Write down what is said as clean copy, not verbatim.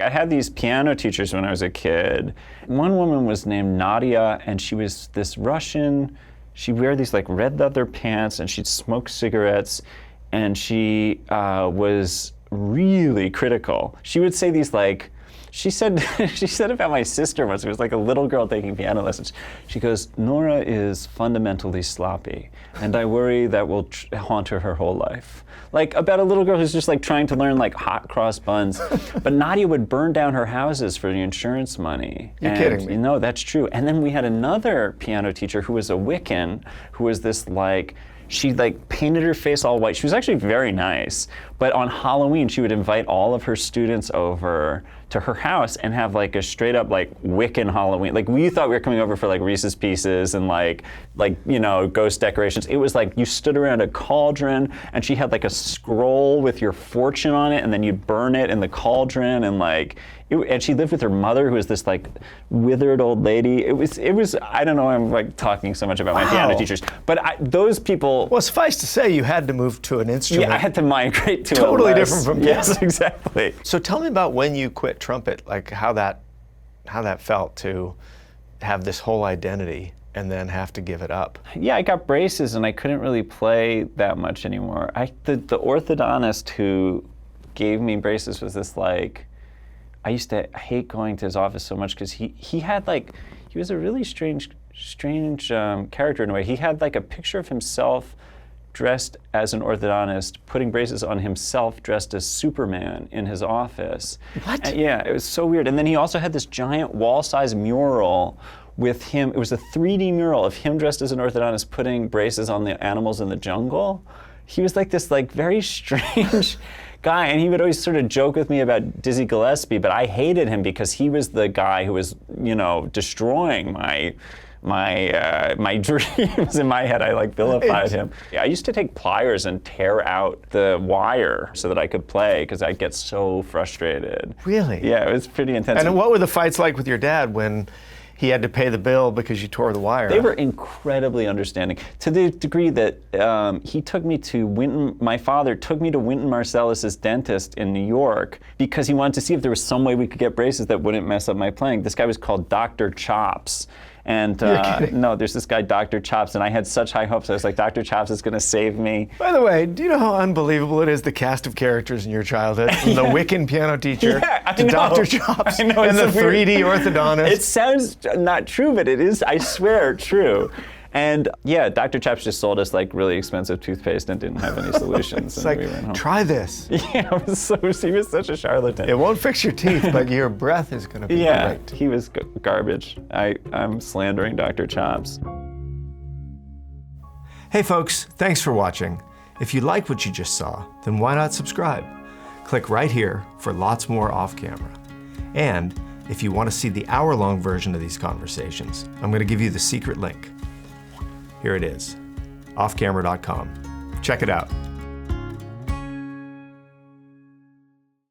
I had these piano teachers when I was a kid. One woman was named Nadia, and she was this Russian. She'd wear these like red leather pants, and she'd smoke cigarettes, and she was really critical. She would say these like, she said about my sister once, it was like a little girl taking piano lessons. She goes, Nora is fundamentally sloppy, and I worry that will haunt her whole life. Like about a little girl who's just like trying to learn like hot cross buns. But Nadia would burn down her houses for the insurance money. You're kidding me. No, that's true. And then we had another piano teacher who was a Wiccan, who was this like, she like painted her face all white. She was actually very nice, but on Halloween she would invite all of her students over to her house and have like a straight up like Wiccan Halloween. Like we thought we were coming over for like Reese's Pieces and like you know, ghost decorations. It was like you stood around a cauldron and she had like a scroll with your fortune on it, and then you'd burn it in the cauldron, and like and she lived with her mother, who was this like withered old lady. It was I don't know, I'm like talking so much about my piano teachers, but those people. Well, suffice to say, you had to move to an instrument. Yeah, I had to migrate to totally a less, different from piano. Yes, exactly. So tell me about when you quit trumpet, like how that felt to have this whole identity and then have to give it up. Yeah, I got braces and I couldn't really play that much anymore. The orthodontist who gave me braces was this like, I used to hate going to his office so much because he had like, he was a really strange character in a way. He had like a picture of himself dressed as an orthodontist, putting braces on himself dressed as Superman in his office. What? And yeah, it was so weird. And then he also had this giant wall-sized mural with him. It was a 3D mural of him dressed as an orthodontist putting braces on the animals in the jungle. He was like this like very strange guy, and he would always sort of joke with me about Dizzy Gillespie, but I hated him because he was the guy who was, you know, destroying my dreams in my head. I like vilified him. Yeah, I used to take pliers and tear out the wire so that I could play because I'd get so frustrated. Really? Yeah, it was pretty intense. And what were the fights like with your dad when he had to pay the bill because you tore the wire? They were incredibly understanding, to the degree that he took me to my father took me to Wynton Marsalis's dentist in New York because he wanted to see if there was some way we could get braces that wouldn't mess up my playing. This guy was called Dr. Chops. And no, there's this guy, Dr. Chops, and I had such high hopes. I was like, Dr. Chops is going to save me. By the way, do you know how unbelievable it is, the cast of characters in your childhood? From the Wiccan piano teacher to Dr. Chops and the 3D orthodontist. It sounds not true, but it is, I swear, true. And yeah, Dr. Chops just sold us like really expensive toothpaste and didn't have any solutions. It's and like, we went home. Try this. Yeah, he was such a charlatan. It won't fix your teeth, but your breath is going to be great. He was garbage. I'm slandering Dr. Chops. Hey folks, thanks for watching. If you like what you just saw, then why not subscribe? Click right here for lots more off camera. And if you want to see the hour-long version of these conversations, I'm going to give you the secret link. Here it is, offcamera.com. Check it out.